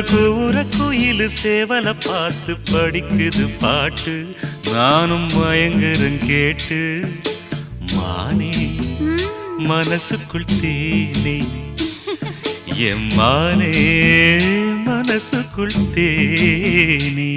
கூற குயிலு சேவல பார்த்து படிக்குது பாட்டு நானும் மயங்குறேன் கேட்டு மானே மனசுக்குள் தேனே எம்மானே மனசுக்குள் தேனே